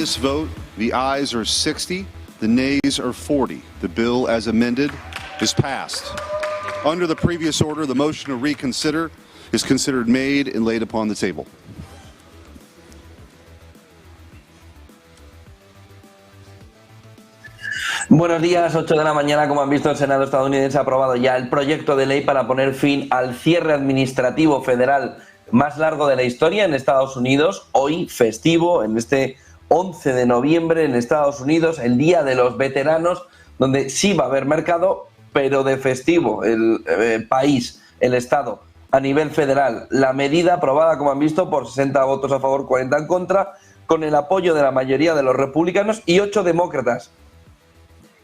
This vote, the ayes are 60, the nays are 40. The bill as amended is passed. Under the previous order, the motion to reconsider is considered made and laid upon the table. Buenos días, 8 de la mañana. Como han visto, el Senado estadounidense ha aprobado ya el proyecto de ley para poner fin al cierre administrativo federal más largo de la historia en Estados Unidos. Hoy, festivo, en este 11 de noviembre en Estados Unidos, el Día de los Veteranos, donde sí va a haber mercado, pero de festivo, el país, el Estado, a nivel federal. La medida aprobada, como han visto, por 60 votos a favor, 40 en contra, con el apoyo de la mayoría de los republicanos y 8 demócratas,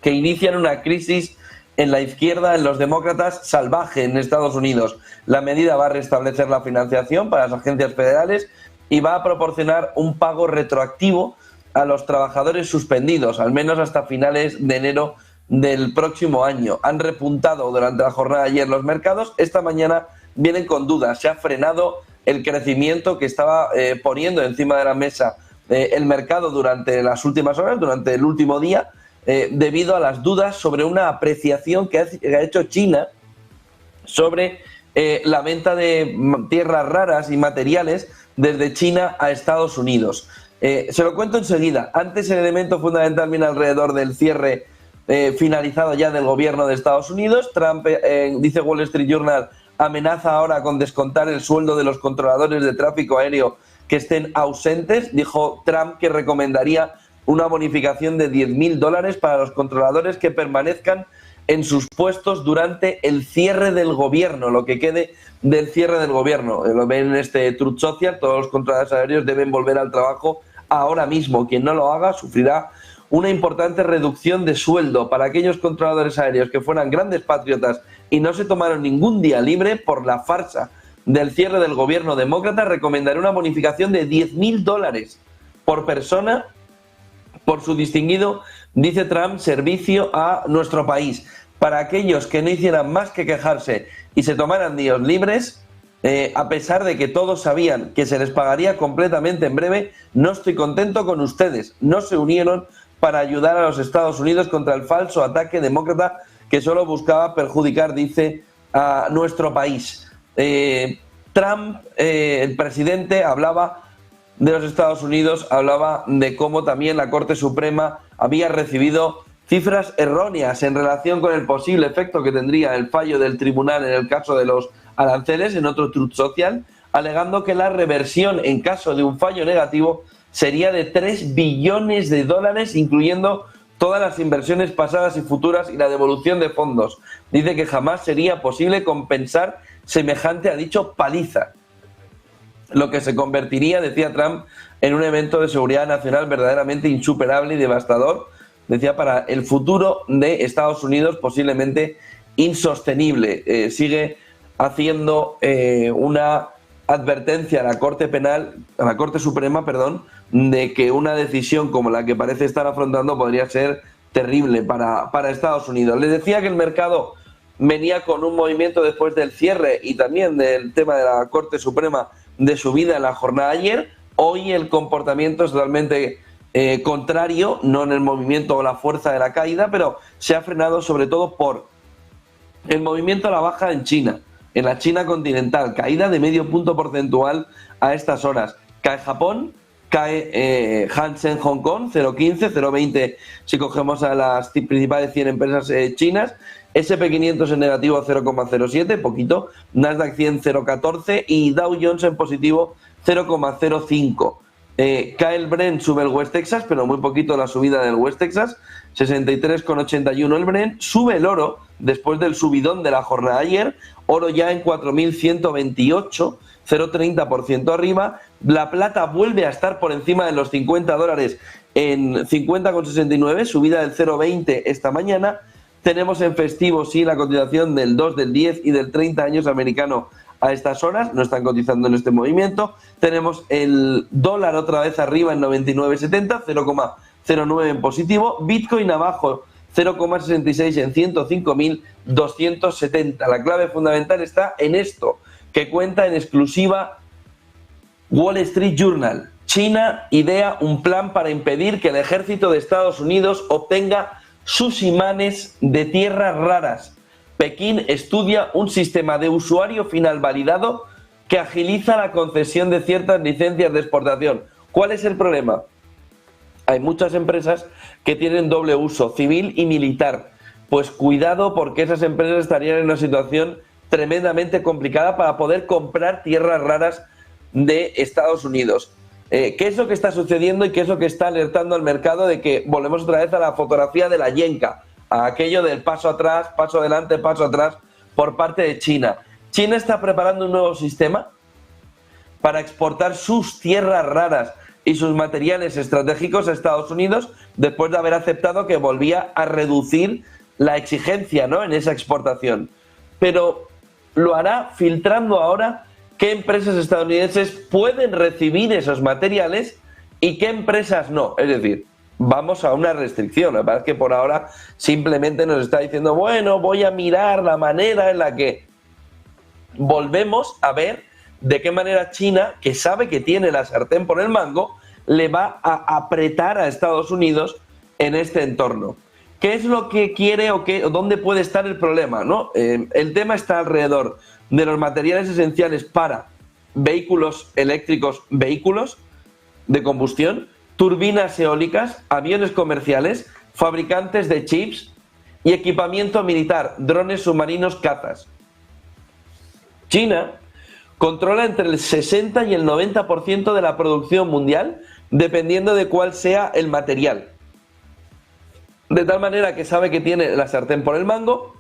que inician una crisis en la izquierda, en los demócratas, salvaje en Estados Unidos. La medida va a restablecer la financiación para las agencias federales y va a proporcionar un pago retroactivo a los trabajadores suspendidos, al menos hasta finales de enero del próximo año. Han repuntado durante la jornada de ayer los mercados. Esta mañana vienen con dudas. Se ha frenado el crecimiento que estaba poniendo encima de la mesa el mercado durante las últimas horas, durante el último día, debido a las dudas sobre una apreciación que ha hecho China sobre la venta de tierras raras y materiales desde China a Estados Unidos. Se lo cuento enseguida. Antes, el elemento fundamental viene alrededor del cierre finalizado ya del gobierno de Estados Unidos. Trump, dice Wall Street Journal, amenaza ahora con descontar el sueldo de los controladores de tráfico aéreo que estén ausentes. Dijo Trump que recomendaría una bonificación de $10,000 para los controladores que permanezcan en sus puestos durante el cierre del gobierno, lo que quede del cierre del gobierno. Lo ven en este Truth Social, todos los controladores aéreos deben volver al trabajo ahora mismo. Quien no lo haga sufrirá una importante reducción de sueldo. Para aquellos controladores aéreos que fueran grandes patriotas y no se tomaron ningún día libre por la farsa del cierre del gobierno demócrata, recomendaré una bonificación de $10,000 por persona por su distinguido, dice Trump, servicio a nuestro país. Para aquellos que no hicieran más que quejarse y se tomaran días libres, a pesar de que todos sabían que se les pagaría completamente en breve, no estoy contento con ustedes. No se unieron para ayudar a los Estados Unidos contra el falso ataque demócrata que solo buscaba perjudicar, dice, a nuestro país. Trump, el presidente, hablaba de los Estados Unidos, hablaba de cómo también la Corte Suprema había recibido cifras erróneas en relación con el posible efecto que tendría el fallo del tribunal en el caso de los aranceles, en otro Truth Social, alegando que la reversión en caso de un fallo negativo sería de $3 billones, incluyendo todas las inversiones pasadas y futuras y la devolución de fondos. Dice que jamás sería posible compensar semejante, ha dicho, paliza, lo que se convertiría, decía Trump, en un evento de seguridad nacional verdaderamente insuperable y devastador, decía, para el futuro de Estados Unidos, posiblemente insostenible. Sigue haciendo una advertencia a la Corte Penal, a la Corte Suprema, perdón, de que una decisión como la que parece estar afrontando podría ser terrible para Estados Unidos. Les decía que el mercado venía con un movimiento después del cierre y también del tema de la Corte Suprema de subida en la jornada de ayer. Hoy el comportamiento es totalmente contrario, no en el movimiento o la fuerza de la caída, pero se ha frenado sobre todo por el movimiento a la baja en China, en la China continental, caída de medio punto porcentual a estas horas. Cae Japón, cae Hang Hong Kong, 0,15, 0,20 si cogemos a las principales 100 empresas chinas. SP500 en negativo 0,07, poquito. Nasdaq 100 0,14 y Dow Jones en positivo 0,05. Cae el Brent, sube el West Texas, pero muy poquito la subida del West Texas, 63,81 el Brent. Sube el oro después del subidón de la jornada de ayer, oro ya en 4.128, 0,30% arriba. La plata vuelve a estar por encima de los $50 en 50,69, subida del 0,20 esta mañana. Tenemos en festivo, sí, la cotización del 2, del 10 y del 30 años americano a estas horas, no están cotizando en este movimiento. Tenemos el dólar otra vez arriba en 99,70, 0,09 en positivo. Bitcoin abajo, 0,66 en 105.270. La clave fundamental está en esto, que cuenta en exclusiva Wall Street Journal. China idea un plan para impedir que el ejército de Estados Unidos obtenga sus imanes de tierras raras. Pekín estudia un sistema de usuario final validado que agiliza la concesión de ciertas licencias de exportación. ¿Cuál es el problema? Hay muchas empresas que tienen doble uso, civil y militar. Pues cuidado, porque esas empresas estarían en una situación tremendamente complicada para poder comprar tierras raras de Estados Unidos. ¿Qué es lo que está sucediendo y qué es lo que está alertando al mercado de que volvemos otra vez a la fotografía de la yenca, a aquello del paso atrás, paso adelante, paso atrás por parte de China? China está preparando un nuevo sistema para exportar sus tierras raras y sus materiales estratégicos a Estados Unidos después de haber aceptado que volvía a reducir la exigencia, ¿no?, en esa exportación. Pero lo hará filtrando ahora qué empresas estadounidenses pueden recibir esos materiales y qué empresas no. Es decir, vamos a una restricción. La verdad es que por ahora simplemente nos está diciendo, bueno, voy a mirar la manera en la que volvemos a ver de qué manera China, que sabe que tiene la sartén por el mango, le va a apretar a Estados Unidos en este entorno. ¿Qué es lo que quiere o dónde puede estar el problema, ¿no? El tema está alrededor de los materiales esenciales para vehículos eléctricos, vehículos de combustión, turbinas eólicas, aviones comerciales, fabricantes de chips y equipamiento militar, drones submarinos, cazas. China controla entre el 60 y el 90% de la producción mundial, dependiendo de cuál sea el material. De tal manera que sabe que tiene la sartén por el mango,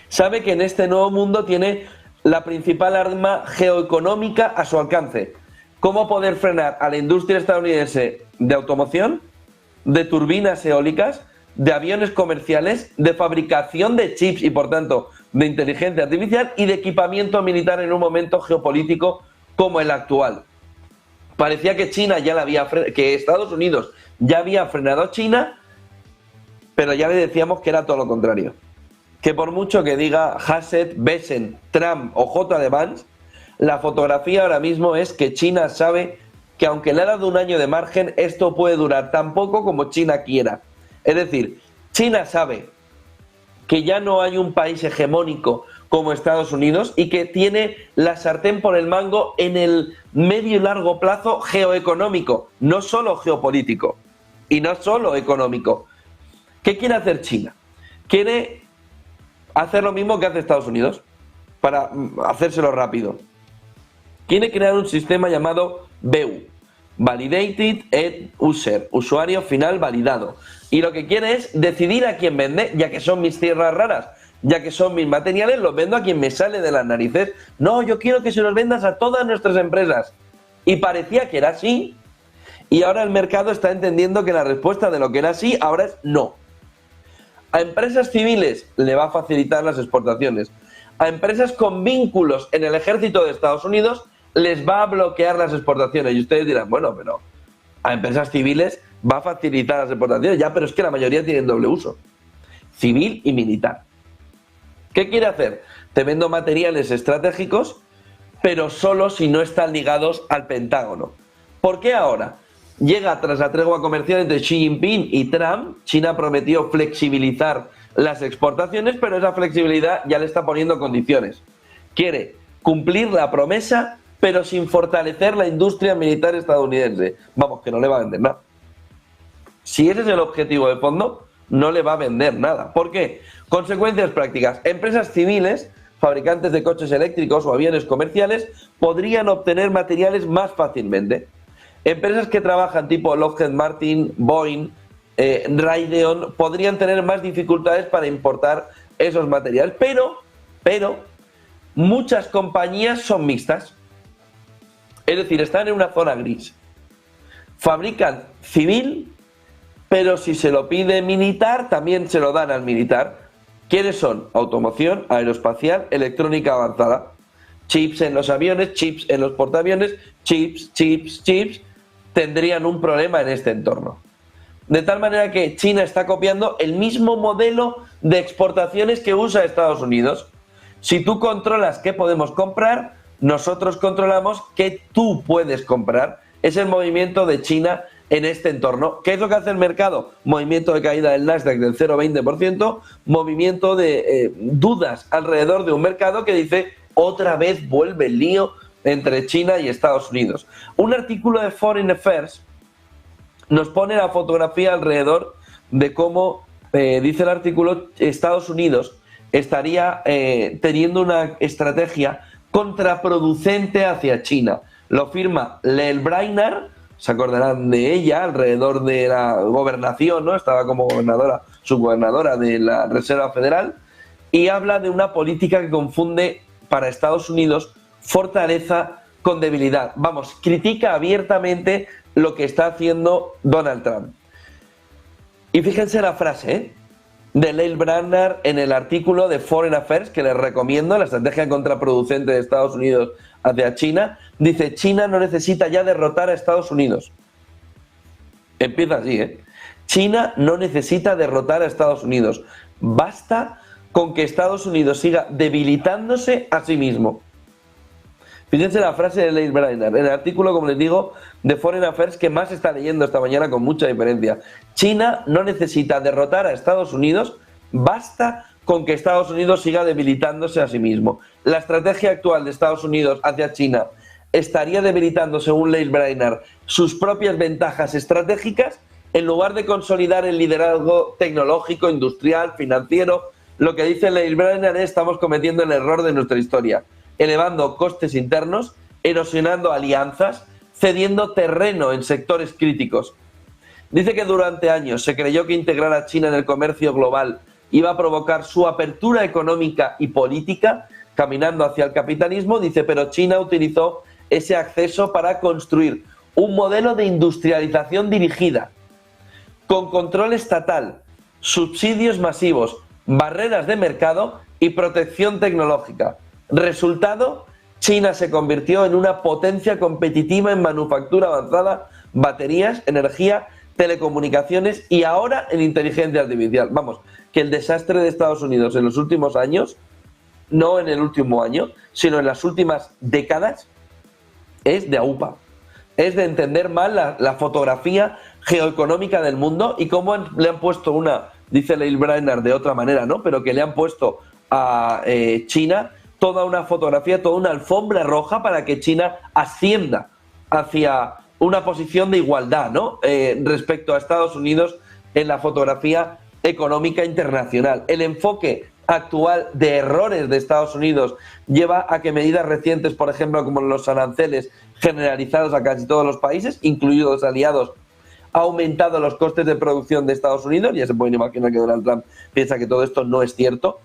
sabe que en este nuevo mundo tiene la principal arma geoeconómica a su alcance. ¿Cómo poder frenar a la industria estadounidense de automoción, de turbinas eólicas, de aviones comerciales, de fabricación de chips y, por tanto, de inteligencia artificial y de equipamiento militar en un momento geopolítico como el actual? Parecía que que Estados Unidos ya había frenado a China, pero ya le decíamos que era todo lo contrario. Que por mucho que diga Hassett, Bessent, Trump o J. Vance, la fotografía ahora mismo es que China sabe que aunque le ha dado un año de margen, esto puede durar tan poco como China quiera. Es decir, China sabe que ya no hay un país hegemónico como Estados Unidos y que tiene la sartén por el mango en el medio y largo plazo geoeconómico, no solo geopolítico y no solo económico. ¿Qué quiere hacer China? Quiere hacer lo mismo que hace Estados Unidos, para hacérselo rápido. Quiere crear un sistema llamado BEU, Validated End User, usuario final validado. Y lo que quiere es decidir a quién vende, ya que son mis tierras raras, ya que son mis materiales, los vendo a quien me sale de las narices. No, yo quiero que se los vendas a todas nuestras empresas. Y parecía que era así, y ahora el mercado está entendiendo que la respuesta de lo que era así ahora es no. A empresas civiles le va a facilitar las exportaciones. A empresas con vínculos en el ejército de Estados Unidos les va a bloquear las exportaciones. Y ustedes dirán, bueno, pero a empresas civiles va a facilitar las exportaciones. Ya, pero es que la mayoría tienen doble uso, civil y militar. ¿Qué quiere hacer? Te vendo materiales estratégicos, pero solo si no están ligados al Pentágono. ¿Por qué ahora? Llega tras la tregua comercial entre Xi Jinping y Trump. China prometió flexibilizar las exportaciones, pero esa flexibilidad ya le está poniendo condiciones. Quiere cumplir la promesa, pero sin fortalecer la industria militar estadounidense. Vamos, que no le va a vender nada. Si ese es el objetivo de fondo, no le va a vender nada. ¿Por qué? Consecuencias prácticas. Empresas civiles, fabricantes de coches eléctricos o aviones comerciales, podrían obtener materiales más fácilmente. Empresas que trabajan tipo Lockheed Martin, Boeing, Raytheon, podrían tener más dificultades para importar esos materiales. Pero muchas compañías son mixtas. Es decir, están en una zona gris. Fabrican civil, pero si se lo pide militar, también se lo dan al militar. ¿Quiénes son? Automoción, aeroespacial, electrónica avanzada. Chips en los aviones, chips en los portaaviones, chips. Tendrían un problema en este entorno. De tal manera que China está copiando el mismo modelo de exportaciones que usa Estados Unidos. Si tú controlas qué podemos comprar, nosotros controlamos qué tú puedes comprar es el movimiento de China en este entorno. ¿Qué es lo que hace el mercado? Movimiento de caída del Nasdaq del 0,20%, movimiento de dudas alrededor de un mercado que dice otra vez vuelve el lío entre China y Estados Unidos. Un artículo de Foreign Affairs nos pone la fotografía alrededor de cómo, dice el artículo, Estados Unidos estaría teniendo una estrategia contraproducente hacia China. Lo firma Lael Brainard, se acordarán de ella, alrededor de la gobernación, ¿no? Estaba como gobernadora, subgobernadora de la Reserva Federal, y habla de una política que confunde para Estados Unidos fortaleza con debilidad. Vamos, critica abiertamente lo que está haciendo Donald Trump. Y fíjense la frase, de Lael Brainard en el artículo de Foreign Affairs, que les recomiendo, la estrategia contraproducente de Estados Unidos hacia China. Dice, China no necesita ya derrotar a Estados Unidos. Empieza así, China no necesita derrotar a Estados Unidos. Basta con que Estados Unidos siga debilitándose a sí mismo. Fíjense la frase de Lael Brainard, en el artículo, como les digo, de Foreign Affairs, que más está leyendo esta mañana con mucha diferencia. China no necesita derrotar a Estados Unidos, basta con que Estados Unidos siga debilitándose a sí mismo. La estrategia actual de Estados Unidos hacia China estaría debilitando, según Lael Brainard, sus propias ventajas estratégicas, en lugar de consolidar el liderazgo tecnológico, industrial, financiero. Lo que dice Lael Brainard es: estamos cometiendo el error de nuestra historia, elevando costes internos, erosionando alianzas, cediendo terreno en sectores críticos. Dice que durante años se creyó que integrar a China en el comercio global iba a provocar su apertura económica y política, caminando hacia el capitalismo. Dice, pero China utilizó ese acceso para construir un modelo de industrialización dirigida, con control estatal, subsidios masivos, barreras de mercado y protección tecnológica. Resultado, China se convirtió en una potencia competitiva en manufactura avanzada, baterías, energía, telecomunicaciones y ahora en inteligencia artificial. Vamos, que el desastre de Estados Unidos en los últimos años, no en el último año, sino en las últimas décadas, es de AUPA. Es de entender mal la fotografía geoeconómica del mundo y cómo le han puesto una, dice Lael Brainard de otra manera, ¿no? Pero que le han puesto a China toda una fotografía, toda una alfombra roja para que China ascienda hacia una posición de igualdad, ¿no? Respecto a Estados Unidos en la fotografía económica internacional. El enfoque actual de errores de Estados Unidos lleva a que medidas recientes, por ejemplo, como los aranceles generalizados a casi todos los países, incluidos los aliados, ha aumentado los costes de producción de Estados Unidos. Ya se pueden imaginar que Donald Trump piensa que todo esto no es cierto.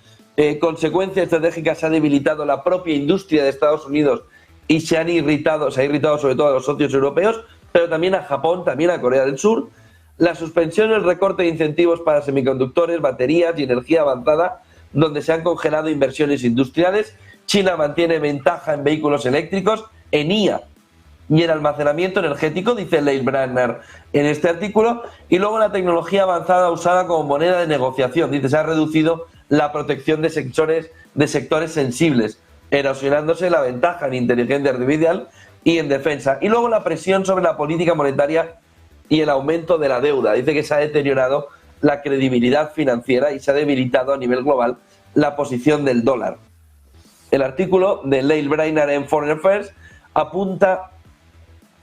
Consecuencia estratégica, se ha debilitado la propia industria de Estados Unidos y se ha irritado sobre todo a los socios europeos, pero también a Japón, también a Corea del Sur. La suspensión y el recorte de incentivos para semiconductores, baterías y energía avanzada, donde se han congelado inversiones industriales. China mantiene ventaja en vehículos eléctricos, en IA y en almacenamiento energético, dice Lael Brainard en este artículo. Y luego la tecnología avanzada usada como moneda de negociación. Dice, se ha reducido la protección de sectores sensibles, erosionándose la ventaja en inteligencia artificial y en defensa. Y luego la presión sobre la política monetaria y el aumento de la deuda. Dice que se ha deteriorado la credibilidad financiera y se ha debilitado a nivel global la posición del dólar. El artículo de Lael Brainard en Foreign Affairs apunta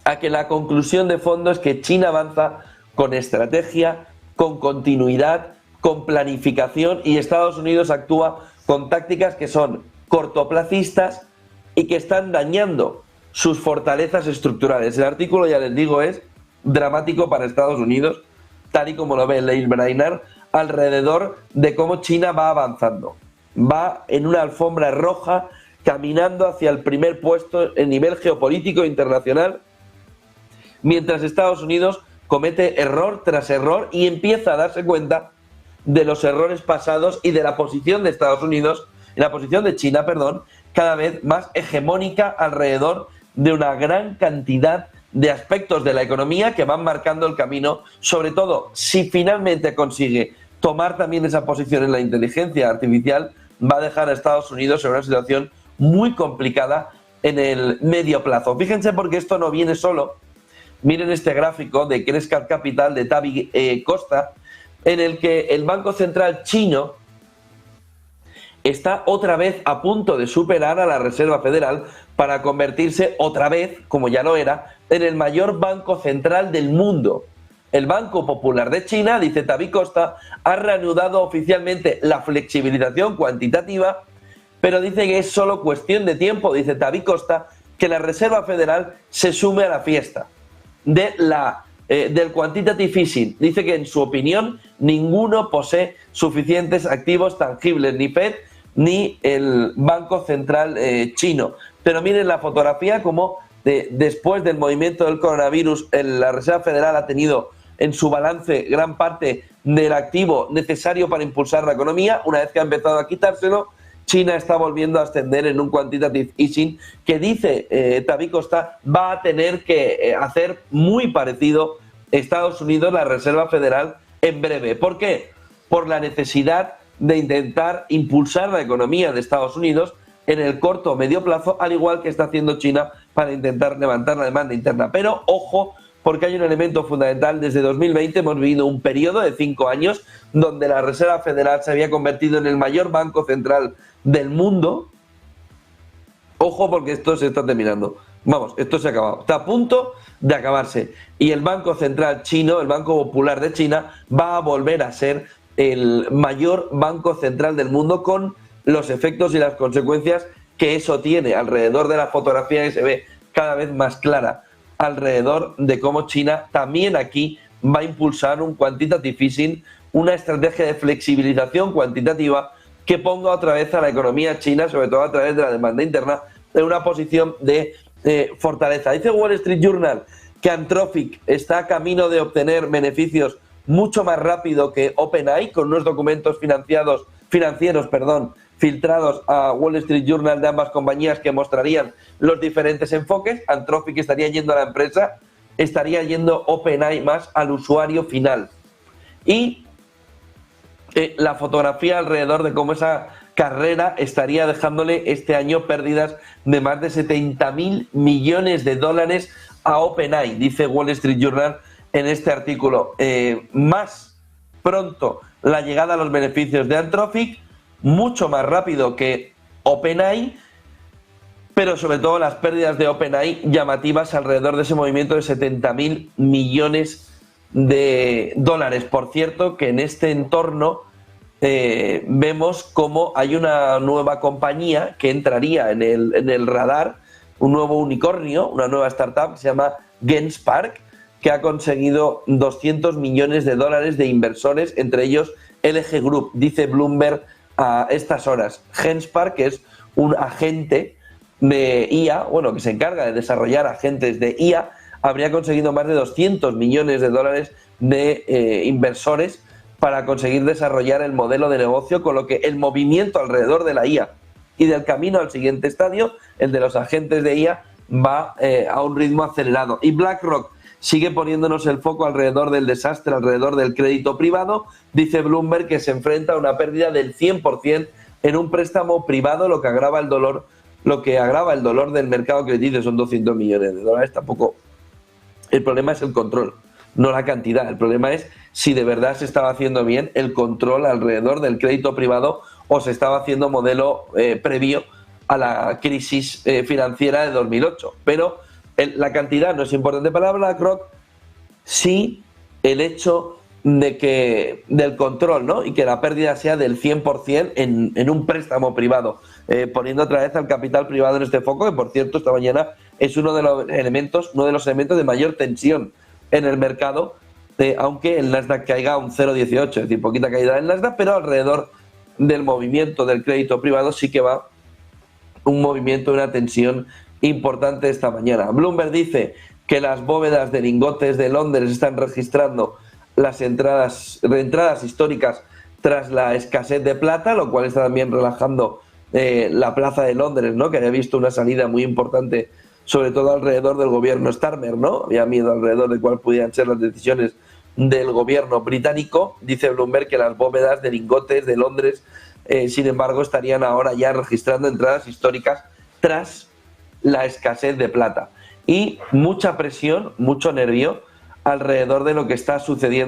a que la conclusión de fondo es que China avanza con estrategia, con continuidad, con planificación, y Estados Unidos actúa con tácticas que son cortoplacistas y que están dañando sus fortalezas estructurales. El artículo, ya les digo, es dramático para Estados Unidos, tal y como lo ve Lael Brainard, alrededor de cómo China va avanzando. Va en una alfombra roja, caminando hacia el primer puesto en nivel geopolítico internacional, mientras Estados Unidos comete error tras error y empieza a darse cuenta de los errores pasados y de la posición de Estados Unidos, la posición de China, perdón, cada vez más hegemónica alrededor de una gran cantidad de aspectos de la economía que van marcando el camino, sobre todo si finalmente consigue tomar también esa posición en la inteligencia artificial, va a dejar a Estados Unidos en una situación muy complicada en el medio plazo. Fíjense, porque esto no viene solo miren este gráfico de Crescat Capital de Tavi Costa, en el que el Banco Central chino está otra vez a punto de superar a la Reserva Federal para convertirse otra vez, como ya lo era, en el mayor banco central del mundo. El Banco Popular de China, dice Tavi Costa, ha reanudado oficialmente la flexibilización cuantitativa, pero dice que es solo cuestión de tiempo, dice Tavi Costa, que la Reserva Federal se sume a la fiesta del quantitative easing. Dice que en su opinión ninguno posee suficientes activos tangibles, ni Fed ni el Banco Central chino. Pero miren la fotografía como después del movimiento del coronavirus la Reserva Federal ha tenido en su balance gran parte del activo necesario para impulsar la economía. Una vez que ha empezado a quitárselo, China está volviendo a ascender en un quantitative easing que dice Tavi Costa va a tener que hacer muy parecido Estados Unidos, la Reserva Federal, en breve. ¿Por qué? Por la necesidad de intentar impulsar la economía de Estados Unidos en el corto o medio plazo, al igual que está haciendo China para intentar levantar la demanda interna. Pero ojo, porque hay un elemento fundamental. Desde 2020 hemos vivido un periodo de 5 años donde la Reserva Federal se había convertido en el mayor banco central del mundo. Ojo, porque esto se está terminando. Vamos, esto se ha acabado. Está a punto de acabarse. Y el Banco Central chino, el Banco Popular de China, va a volver a ser el mayor banco central del mundo, con los efectos y las consecuencias que eso tiene alrededor de la fotografía que se ve cada vez más clara, alrededor de cómo China también aquí va a impulsar un quantitative easing, una estrategia de flexibilización cuantitativa que ponga otra vez a la economía china, sobre todo a través de la demanda interna, en una posición de fortaleza. Dice Wall Street Journal que Anthropic está a camino de obtener beneficios mucho más rápido que OpenAI, con unos documentos financieros, filtrados a Wall Street Journal de ambas compañías que mostrarían los diferentes enfoques. Anthropic estaría yendo a la empresa, estaría yendo OpenAI más al usuario final. Y la fotografía alrededor de cómo esa carrera estaría dejándole este año pérdidas de más de 70.000 millones de dólares a OpenAI, dice Wall Street Journal en este artículo. Más pronto la llegada a los beneficios de Anthropic, mucho más rápido que OpenAI, pero sobre todo las pérdidas de OpenAI llamativas alrededor de ese movimiento de 70.000 millones de dólares. Por cierto, que en este entorno vemos cómo hay una nueva compañía que entraría en el radar, un nuevo unicornio, una nueva startup que se llama Genspark, que ha conseguido 200 millones de dólares de inversores, entre ellos LG Group, dice Bloomberg a estas horas. Genspark, que es un agente de IA, bueno, que se encarga de desarrollar agentes de IA, habría conseguido más de 200 millones de dólares de inversores para conseguir desarrollar el modelo de negocio, con lo que el movimiento alrededor de la IA y del camino al siguiente estadio, el de los agentes de IA, va a un ritmo acelerado. Y BlackRock sigue poniéndonos el foco alrededor del desastre, alrededor del crédito privado. Dice Bloomberg que se enfrenta a una pérdida del 100% en un préstamo privado, lo que agrava el dolor del mercado crediticio. Son 200 millones de dólares. Tampoco. El problema es el control, no la cantidad. El problema es si de verdad se estaba haciendo bien el control alrededor del crédito privado o se estaba haciendo modelo previo a la crisis financiera de 2008. Pero la cantidad no es importante para BlackRock, sí el hecho de que del control, ¿no? Y que la pérdida sea del 100% en un préstamo privado, poniendo otra vez al capital privado en este foco, que por cierto esta mañana es uno de los elementos de mayor tensión en el mercado, aunque el Nasdaq caiga un 0,18, es decir, poquita caída del Nasdaq, pero alrededor del movimiento del crédito privado sí que va un movimiento, una tensión importante esta mañana. Bloomberg dice que las bóvedas de lingotes de Londres están registrando las entradas históricas tras la escasez de plata, lo cual está también relajando la plaza de Londres, ¿no? Que había visto una salida muy importante, sobre todo alrededor del gobierno Starmer, ¿no? Había miedo alrededor de cuáles pudieran ser las decisiones del gobierno británico. Dice Bloomberg que las bóvedas de lingotes de Londres, sin embargo, estarían ahora ya registrando entradas históricas tras la escasez de plata. y mucha presión, mucho nervio alrededor de lo que está sucediendo